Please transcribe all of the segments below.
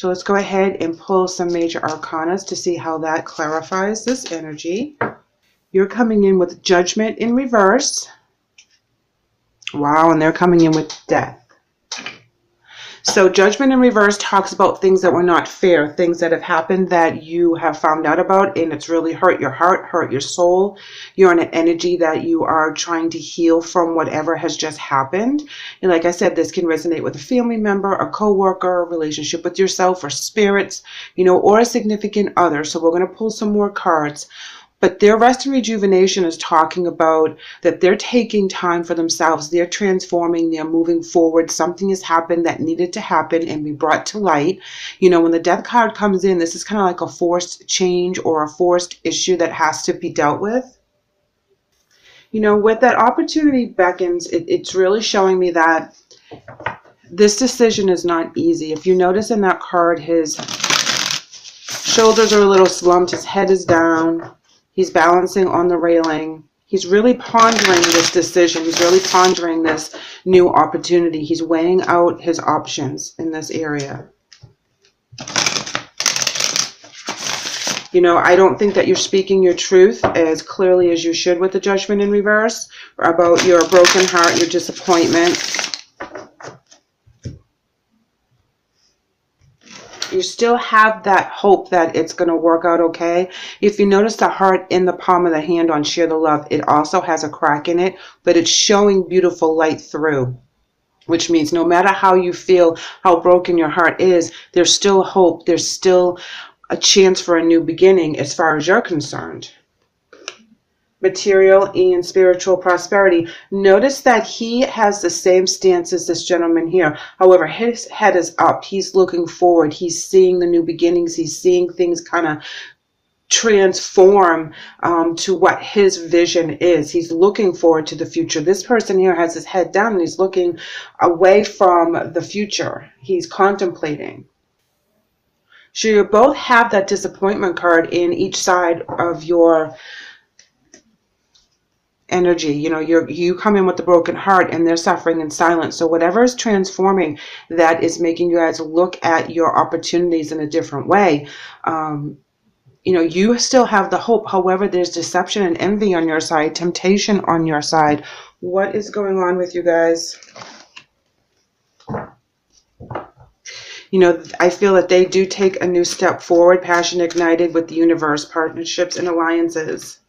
So let's go ahead and pull some major arcanas to see how that clarifies this energy. You're coming in with Judgment in reverse. Wow, and they're coming in with Death. So Judgment in reverse talks about things that were not fair, things that have happened that you have found out about, and it's really hurt your heart, hurt your soul. You're in an energy that you are trying to heal from whatever has just happened. And like I said, this can resonate with a family member, a co-worker, a relationship with yourself or spirits, or a significant other. So we're going to pull some more cards. But their rest and rejuvenation is talking about that they're taking time for themselves. They're transforming. They're moving forward. Something has happened that needed to happen and be brought to light. When the Death card comes in, this is kind of like a forced change or a forced issue that has to be dealt with. With that opportunity beckons, it's really showing me that this decision is not easy. If you notice in that card, his shoulders are a little slumped. His head is down. He's balancing on the railing. He's really pondering this decision. He's really pondering this new opportunity. He's weighing out his options in this area. I don't think that you're speaking your truth as clearly as you should with the Judgment in reverse about your broken heart, your disappointment. You still have that hope that it's going to work out okay. If you notice the heart in the palm of the hand on Share the Love, it also has a crack in it, but it's showing beautiful light through, which means no matter how you feel, how broken your heart is, there's still hope. There's still a chance for a new beginning as far as you're concerned. Material and spiritual prosperity. Notice that he has the same stance as this gentleman here. However, his head is up. He's looking forward. He's seeing the new beginnings. He's seeing things kind of transform to what his vision is. He's looking forward to the future. This person here has his head down and he's looking away from the future. He's contemplating. So you both have that disappointment card in each side of your energy. You come in with the broken heart and they're suffering in silence. So whatever is transforming, that is making you guys look at your opportunities in a different way. You still have the hope. However, there's deception and envy on your side, temptation on your side. What is going on with you guys? I feel that they do take a new step forward, passion ignited with the universe, partnerships and alliances.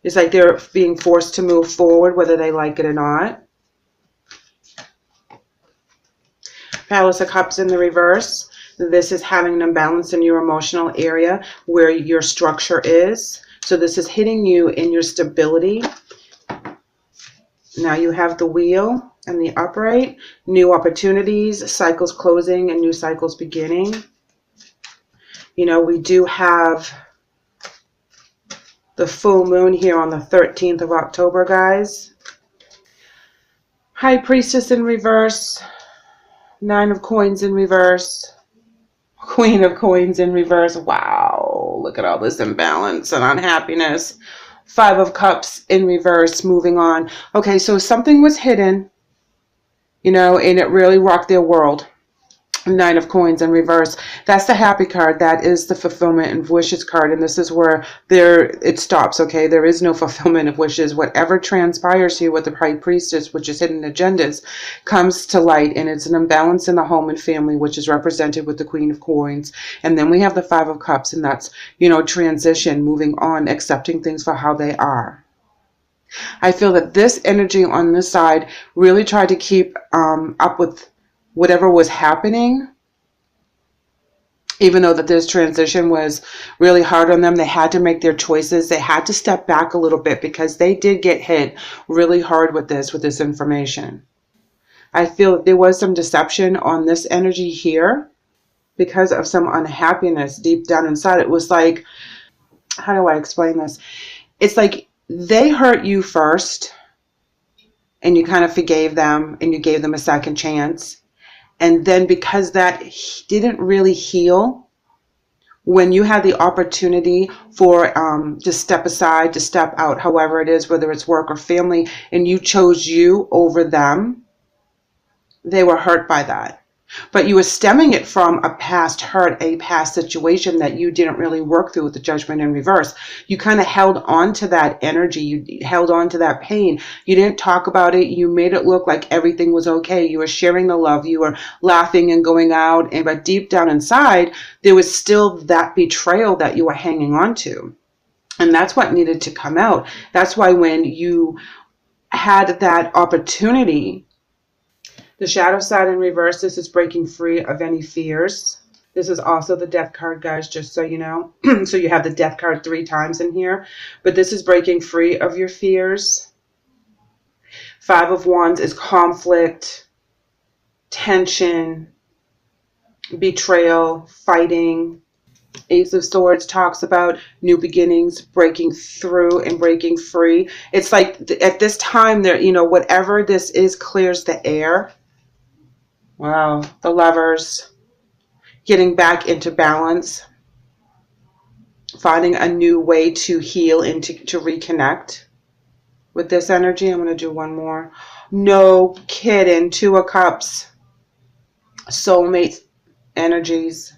It's like they're being forced to move forward, whether they like it or not. Palace of Cups in the reverse. This is having an imbalance in your emotional area where your structure is. So this is hitting you in your stability. Now you have the Wheel and the Upright. New opportunities, cycles closing and new cycles beginning. We do have the full moon here on the 13th of October, guys. High Priestess in reverse. 9 of Coins in reverse. Queen of Coins in reverse. Wow, look at all this imbalance and unhappiness. 5 of Cups in reverse, moving on. Okay, so something was hidden, and it really rocked their world. 9 of Coins in reverse. That's the happy card. That is the fulfillment and wishes card. And this is where it stops. Okay. There is no fulfillment of wishes. Whatever transpires here with the High Priestess, which is hidden agendas, comes to light. And it's an imbalance in the home and family, which is represented with the Queen of Coins. And then we have the 5 of Cups. And that's, transition, moving on, accepting things for how they are. I feel that this energy on this side really tried to keep up with whatever was happening, even though that this transition was really hard on them. They had to make their choices. They had to step back a little bit because they did get hit really hard with this information. I feel that there was some deception on this energy here because of some unhappiness deep down inside. It was like, how do I explain this? It's like they hurt you first and you kind of forgave them and you gave them a second chance. And then because that didn't really heal, when you had the opportunity for to step aside, to step out, however it is, whether it's work or family, and you chose you over them, they were hurt by that. But you were stemming it from a past hurt, a past situation that you didn't really work through with the Judgment in reverse. You kind of held on to that energy. You held on to that pain. You didn't talk about it. You made it look like everything was okay. You were sharing the love. You were laughing and going out. But deep down inside, there was still that betrayal that you were hanging on to. And that's what needed to come out. That's why when you had that opportunity, the shadow side in reverse, this is breaking free of any fears. This is also the death card, guys, just so you know. So you have the death card 3 times in here. But this is breaking free of your fears. 5 of Wands is conflict, tension, betrayal, fighting. Ace of Swords talks about new beginnings, breaking through and breaking free. It's like at this time, there, you know, whatever this is clears the air. Wow, the Lovers, getting back into balance, finding a new way to heal and to reconnect with this energy. I'm going to do one more. No kidding. 2 of Cups, soulmate energies.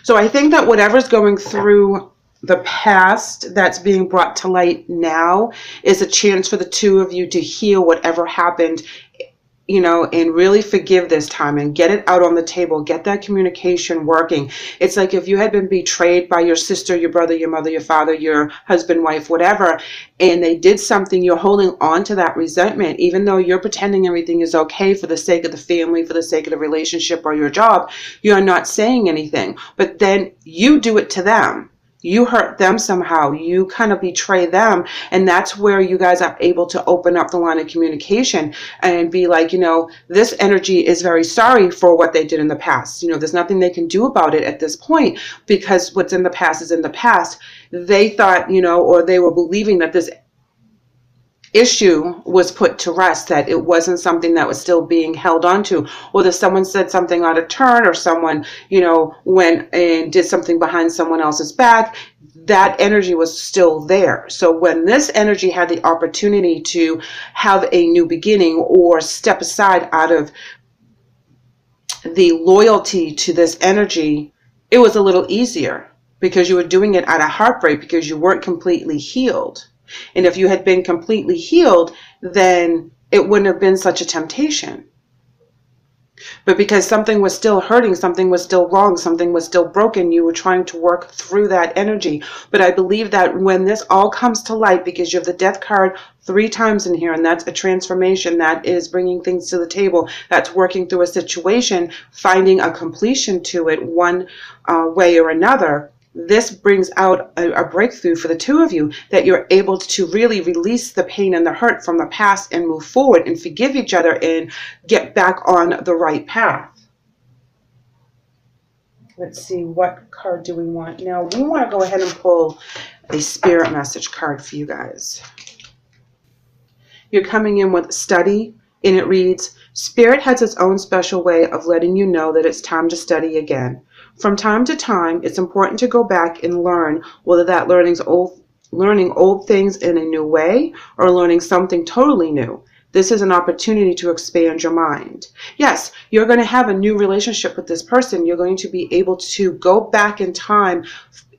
So I think that whatever's going through the past that's being brought to light now is a chance for the 2 of you to heal whatever happened, you know, and really forgive this time and get it out on the table. Get that communication working. It's like if you had been betrayed by your sister, your brother, your mother, your father, your husband, wife, whatever, and they did something, you're holding on to that resentment, even though you're pretending everything is okay for the sake of the family, for the sake of the relationship or your job. You're not saying anything, but then you do it to them. You hurt them somehow. You kind of betray them. And that's where you guys are able to open up the line of communication and be like, you know, this energy is very sorry for what they did in the past. You know, there's nothing they can do about it at this point because what's in the past is in the past. They thought, you know, or they were believing that this issue was put to rest, that it wasn't something that was still being held on to, or that someone said something out of turn, or someone, you know, went and did something behind someone else's back. That energy was still there. So when this energy had the opportunity to have a new beginning or step aside out of the loyalty to this energy, it was a little easier because you were doing it out of heartbreak because you weren't completely healed. And if you had been completely healed, then it wouldn't have been such a temptation. But because something was still hurting, something was still wrong, something was still broken, you were trying to work through that energy. But I believe that when this all comes to light, because you have the death card 3 times in here, and that's a transformation, that is bringing things to the table, that's working through a situation, finding a completion to it one way or another. This brings out a breakthrough for the 2 of you, that you're able to really release the pain and the hurt from the past and move forward and forgive each other and get back on the right path. Let's see, what card do we want? Now, we want to go ahead and pull a spirit message card for you guys. You're coming in with study, and it reads, Spirit has its own special way of letting you know that it's time to study again. From time to time, it's important to go back and learn, whether that learning old things in a new way or learning something totally new. This is an opportunity to expand your mind. Yes, you're going to have a new relationship with this person. You're going to be able to go back in time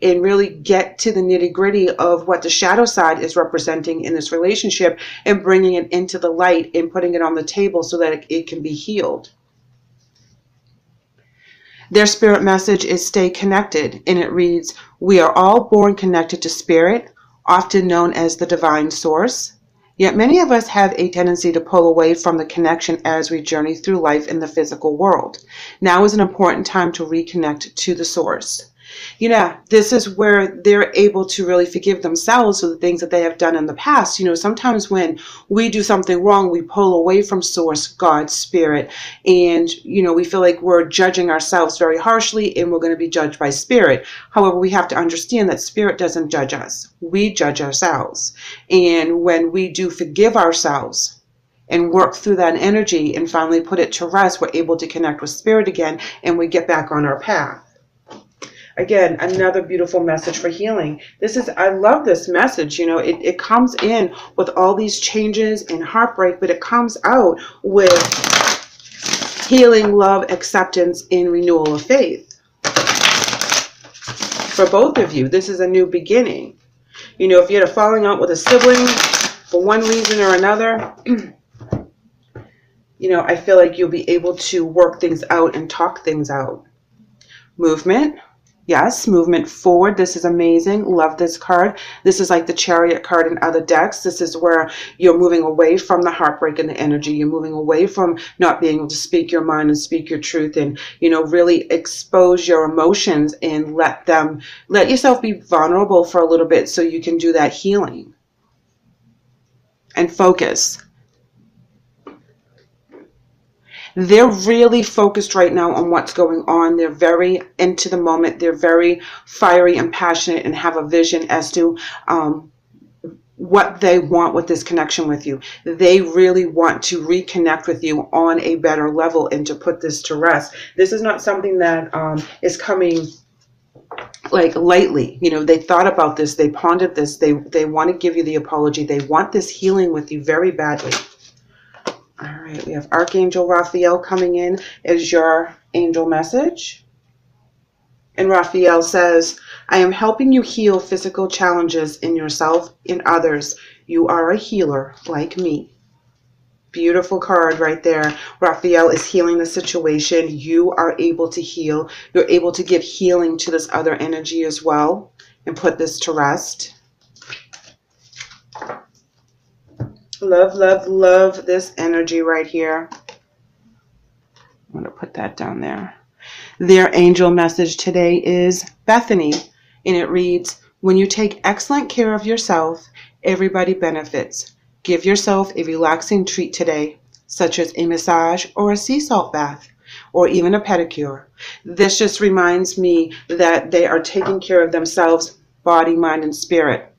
and really get to the nitty-gritty of what the shadow side is representing in this relationship and bringing it into the light and putting it on the table so that it can be healed. Their spirit message is stay connected, and it reads, we are all born connected to spirit, often known as the divine source. Yet many of us have a tendency to pull away from the connection as we journey through life in the physical world. Now is an important time to reconnect to the source. You know, this is where they're able to really forgive themselves for the things that they have done in the past. You know, sometimes when we do something wrong, we pull away from source, God, spirit, and, you know, we feel like we're judging ourselves very harshly and we're going to be judged by spirit. However, we have to understand that spirit doesn't judge us. We judge ourselves. And when we do forgive ourselves and work through that energy and finally put it to rest, we're able to connect with spirit again and we get back on our path. Again, another beautiful message for healing. I love this message. You know, it comes in with all these changes and heartbreak, but it comes out with healing, love, acceptance, and renewal of faith. For both of you, this is a new beginning. You know, if you had a falling out with a sibling for one reason or another, you know, I feel like you'll be able to work things out and talk things out. Movement. Yes, movement forward. This is amazing. Love this card. This is like the Chariot card in other decks. This is where you're moving away from the heartbreak and the energy. You're moving away from not being able to speak your mind and speak your truth, and, you know, really expose your emotions and let yourself be vulnerable for a little bit so you can do that healing and focus. They're really focused right now on what's going on. They're very into the moment. They're very fiery and passionate and have a vision as to what they want with this connection with you. They really want to reconnect with you on a better level and to put this to rest. This is not something that is coming like lightly. You know, they thought about this. They pondered this. They want to give you the apology. They want this healing with you very badly. All right, we have Archangel Raphael coming in as your angel message. And Raphael says, I am helping you heal physical challenges in yourself and others. You are a healer like me. Beautiful card right there. Raphael is healing the situation. You are able to heal. You're able to give healing to this other energy as well and put this to rest. Love, love, love this energy right here. I'm going to put that down there. Their angel message today is Bethany, and it reads, when you take excellent care of yourself, everybody benefits. Give yourself a relaxing treat today, such as a massage or a sea salt bath, or even a pedicure. This just reminds me that they are taking care of themselves, body, mind, and spirit.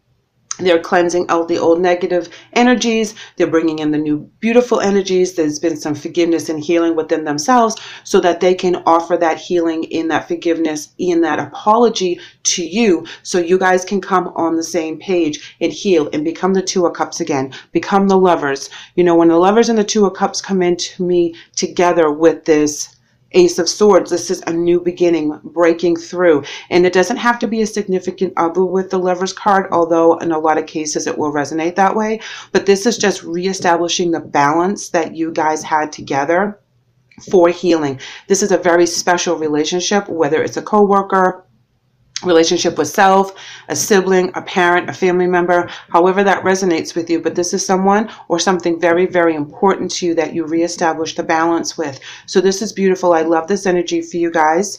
They're cleansing out the old negative energies. They're bringing in the new beautiful energies. There's been some forgiveness and healing within themselves so that they can offer that healing in that forgiveness, in that apology to you, so you guys can come on the same page and heal and become the Two of Cups again. Become the lovers. You know, when the lovers and the Two of Cups come into me together with this Ace of Swords, this is a new beginning, breaking through. And it doesn't have to be a significant other with the Lover's card, although in a lot of cases it will resonate that way. But this is just reestablishing the balance that you guys had together for healing. This is a very special relationship, whether it's a coworker, relationship with self, a sibling, a parent, a family member, however that resonates with you. But this is someone or something very, very important to you that you reestablish the balance with. So this is beautiful. I love this energy for you guys.